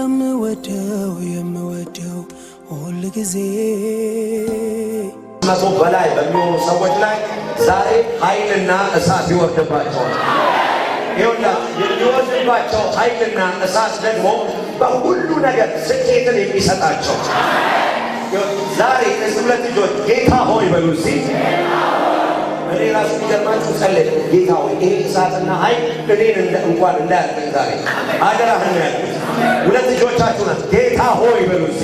የምወደው ሁል ጊዜ መቶ በላይ በሚሆኑ ሰዎች ላይ ዛሬ ኃይልና እሳት ይወርድባቸዋል። ይሁንና የሚወርድባቸው ኃይልና እሳት ደግሞ በሁሉ ነገር ስኬትን የሚሰጣቸው ዛሬ እነዚህ ሁለት ልጆች ጌታ ሆይ በሉ እስቲ። እኔ ራሱ የሚገርማችሁ ጸለይ ጌታ ሆይ ይሄ እሳትና ኃይል እኔን እንኳን እንዳያልፈኝ ዛሬ አደራህን ያልኩት ሁለት ልጆቻችሁ ናት። ጌታ ሆይ በሉ እስቲ።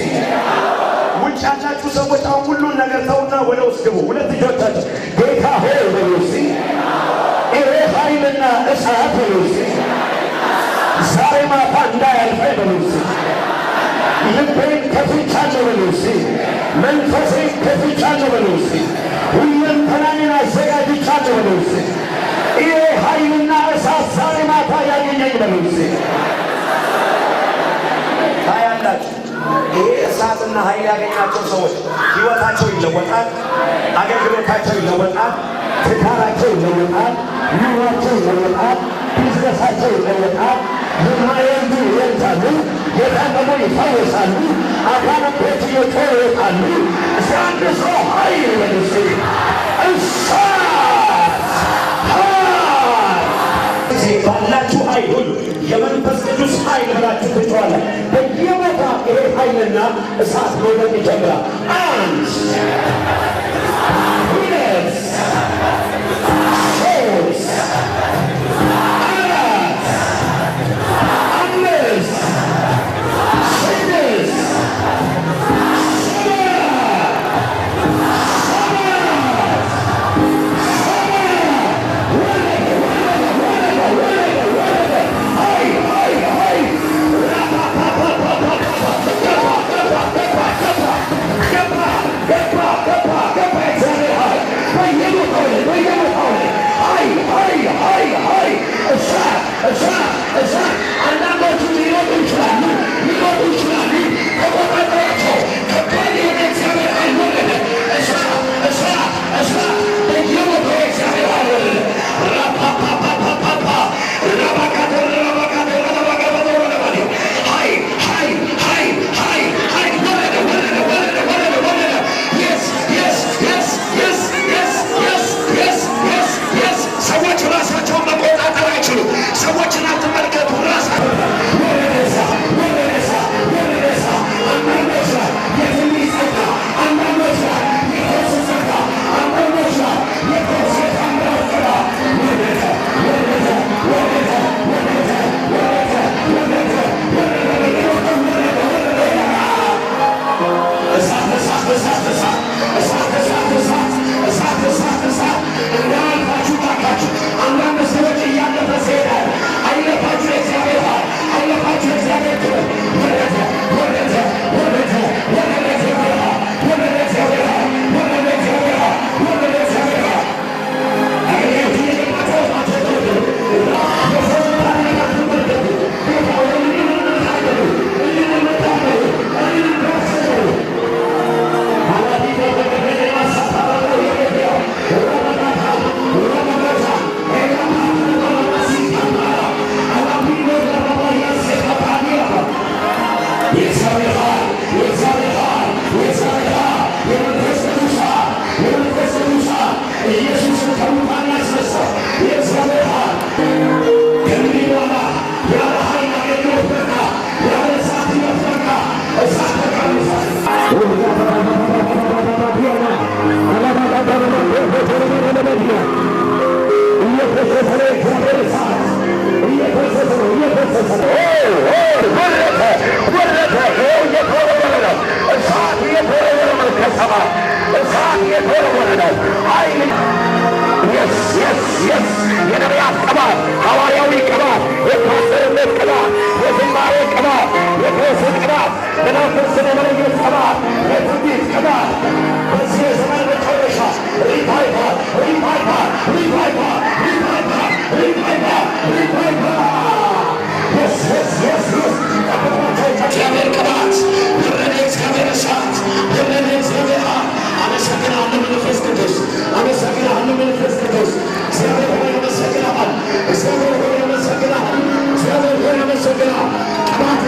ውጭ ያላችሁ ሰዎች አሁን ሁሉን ነገር ተውና ወደ ውስጥ ግቡ። ሁለት ልጆቻችሁ ጌታ ሆይ በሉ እስቲ። ይሄ ኃይልና እሳት በሉ እስቲ ዛሬ ማታ እንዳያልፈኝ በሉ እስቲ። ልቤን ከፍቻለሁ በሉ እስቲ። መንፈሴን ከፍቻለሁ በሉ እስቲ። ሁለንተናዬን አዘጋጅቻለሁ በሉ እስቲ። ይሄ ኃይልና እሳት ዛሬ ማታ ያገኘኝ በሉ እስቲ። ታያላችሁ። ይሄ እሳትና ኃይል ያገኛቸው ሰዎች ሕይወታቸው ይለወጣል፣ አገልግሎታቸው ይለወጣል፣ ትዳራቸው ይለወጣል፣ ኑሯቸው ይለወጣል፣ ቢዝነሳቸው ይለወጣል። የማይወልዱ ይወልዳሉ፣ የታመሙ ይፈወሳሉ፣ አጋንንቶች እየጮሁ ይወጣሉ። እስኪ አንድ ሰው ኃይል በሉ እስቲ። እሳት ባላችሁ ኃይል ሁሉ የመንፈስ ቅዱስ ኃይል ብላችሁ ትጮኻላችሁ። በየቦታ ይሄ ኃይልና እሳት መውደቅ ይጀምራል። አንድ ሁለት ሶስት አራት አምስት ስድስት የነቢያት ቅባት፣ ሐዋርያዊ ቅባት፣ የፓስተርነት ቅባት፣ የዝማሬ ቅባት፣ የክህነት ቅባት፣ መናፍስትን የመለየት ቅባት፣ የትንቢት ቅባት በዚህ የዘመን መጨረሻ ሪቫይቫል ሪቫይቫል ሪቫይቫል ሪቫይቫል ሪቫይቫል ሪቫይቫል እግዚአብሔር ቅባት የወረደ እግዚአብሔር እሳት የወረደ እግዚአብሔር አመሰግናለሁ መንፈስ ቅዱስ አመሰግናለሁ መንፈስ ቅዱስ እግዚአብሔር ሆይ አመሰግናለሁ እግዚአብሔር ሆይ አመሰግናለሁ እግዚአብሔር ሆይ አመሰግናለሁ ቅባት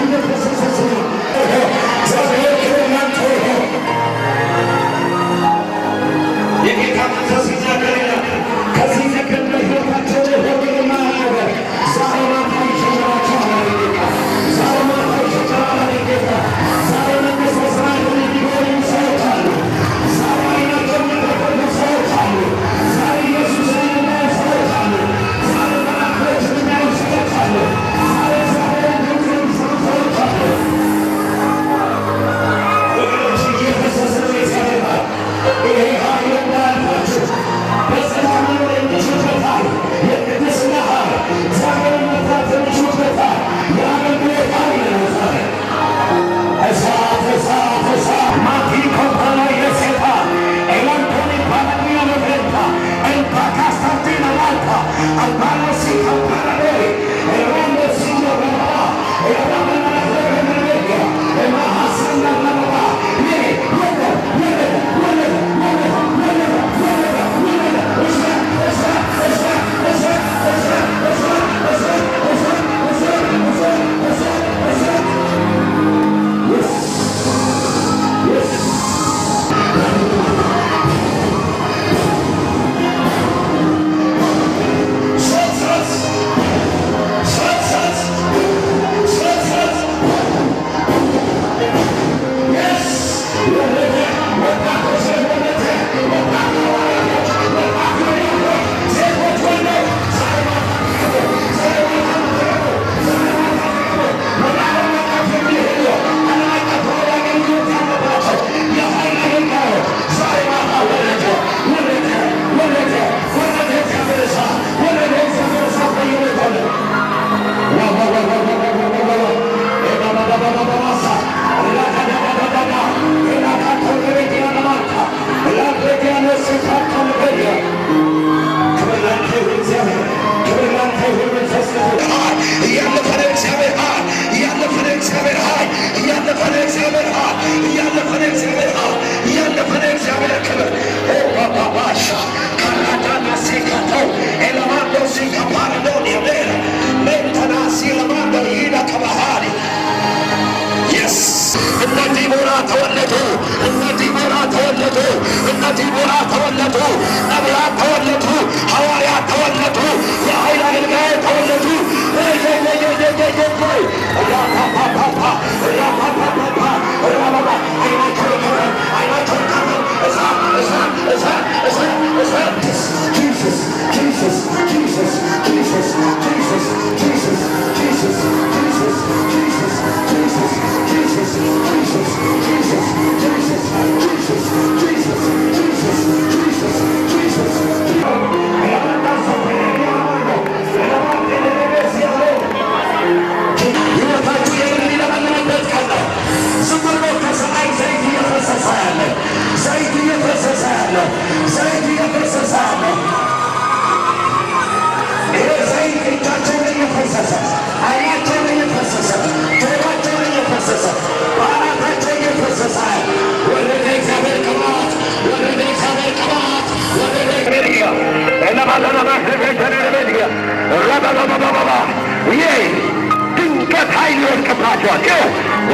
ድንገት ኃይል ይወድቅባቸዋል።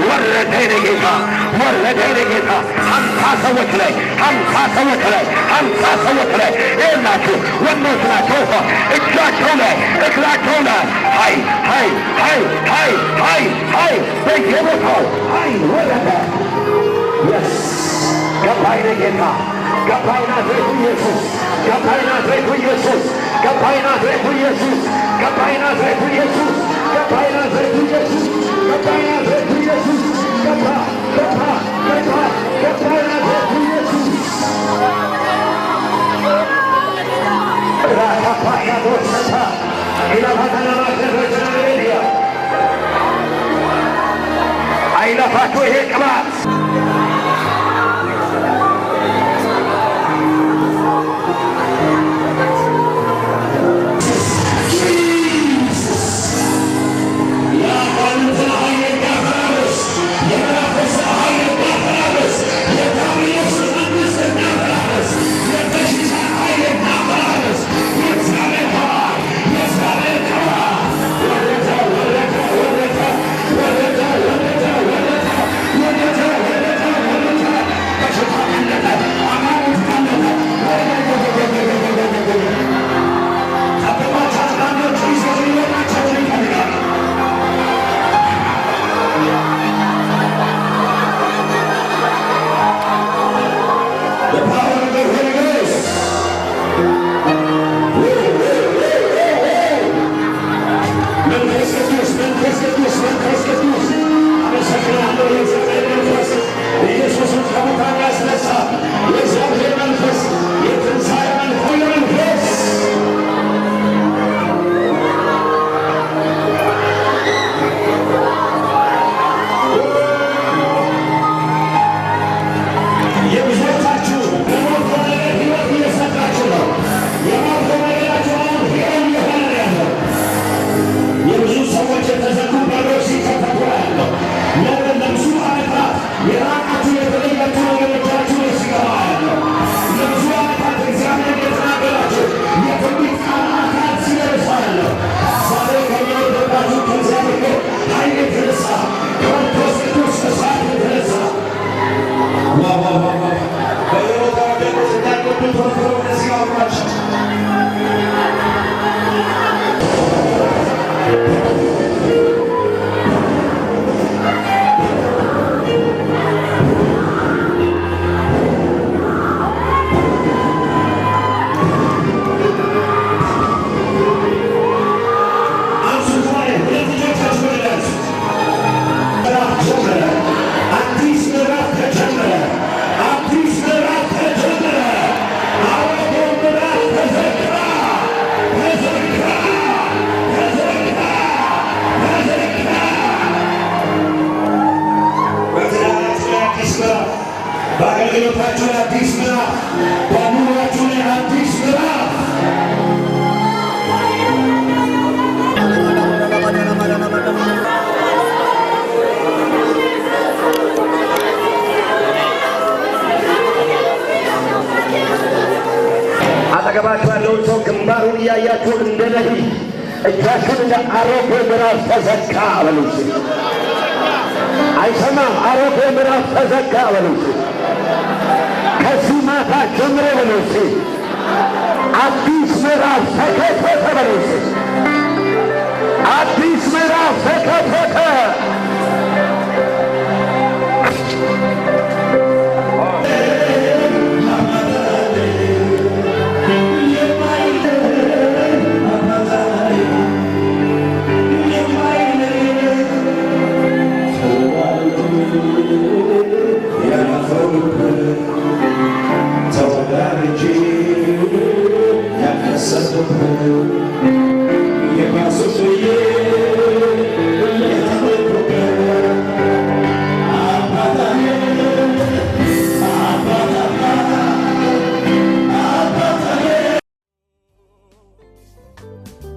ወረደ ጌታ ወረደ ጌታ 50 ሰዎች ላይ 50 ሰዎች ላይ ይላችሁ ወንዶች ናቸው። እጃቸው ላይ እግራቸው ላይ ኃይል በየቦታው ኃይል ወረደ። ገባይ ጌታ ገባይ ናዝሬቱ ኢየሱስ ገባይ ናዝሬቱ ኢየሱስ ገባይ ናዝሬቱ ኢየሱስ ገባይ ናዝሬቱ ኢየሱስ ገባይ ናዝሬቱ ኢየሱስ ገባይ ናዝሬቱ ኢየሱስ ገባ ገባይ ናዝሬቱ ኢየሱስ ራካፓያ ዶሰታ ኢላባታና ማዘረጀናሪያ አይለፋችሁ ይሄ ቅባት እጃችሁን እንደ ነቢይ እጃችሁን እንደ አሮጌ ምዕራፍ ተዘጋ በሉት። አይሰማም። አሮጌ ምዕራፍ ተዘጋ በሉት። ከዚህ ማታ ጀምሮ በሉት አዲስ ምዕራፍ ተከፈተ በሉት። አዲስ ምዕራፍ ተከፈተ።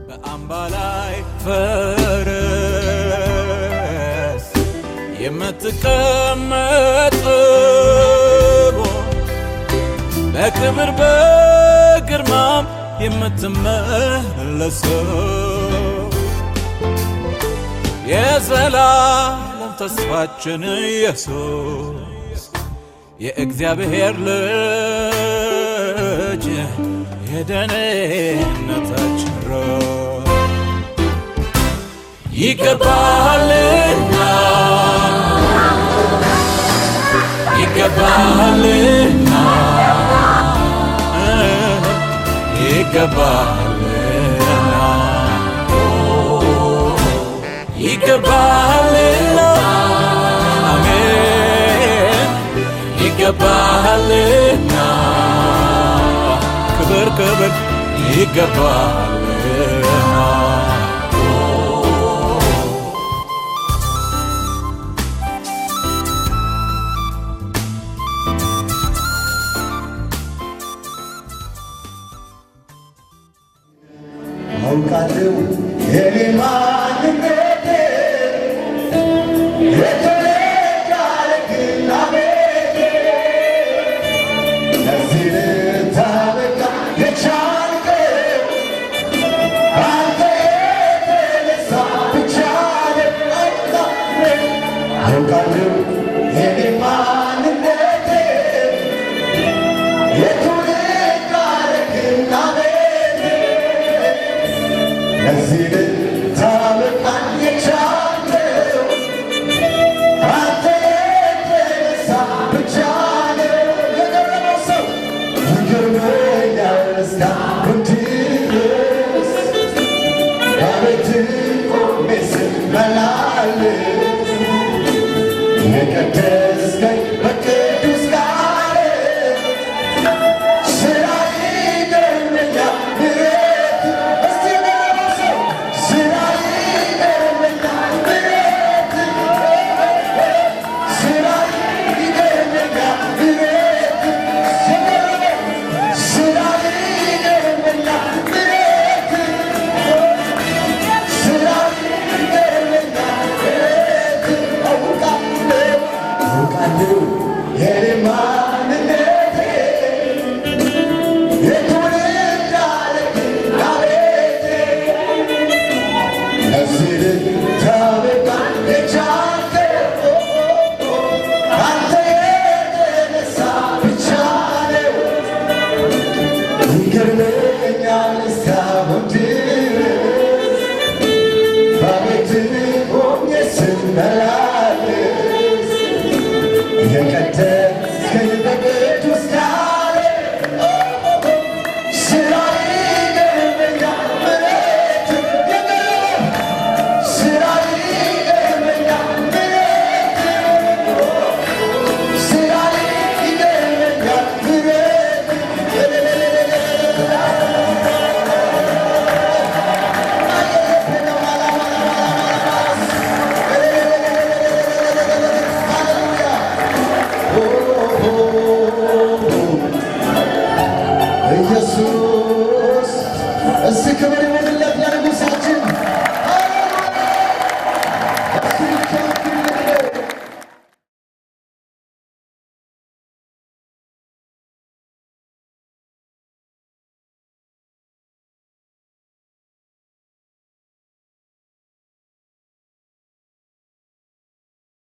በአምባ ላይ ፈረስ የምትቀመጥ በክብር በግርማም የምትመለሰው የዘላለም ተስፋችን ኢየሱስ የእግዚአብሔር ልጅ የደህንነታችን ይገባሃልና ይገባሃልና ይገባሃልና ይገባሃልና አሜን ይገባሃልና ክብር ክብር ይገባሃልና አውቃለሁ የኔ ማንነቴ የተለያለግና ቤቴ ለዚህ ልታበቃ የቻልከው አንተ የተነሳ ብቻ አውቃለሁ የኔ ማንነቴ የተለያለግና ለዚህ ልታበቃኝ የቻልከው አንተ የተነሳ ብቻ ነው። የቀረበው ሰው ይገርመኛል እስካሁን ድረስ በቤትህ ቆሜ ስመላለስ የቀደስከኝ በቅዱስ ቃልህ ስራህ ይገርመኛል ለዚህ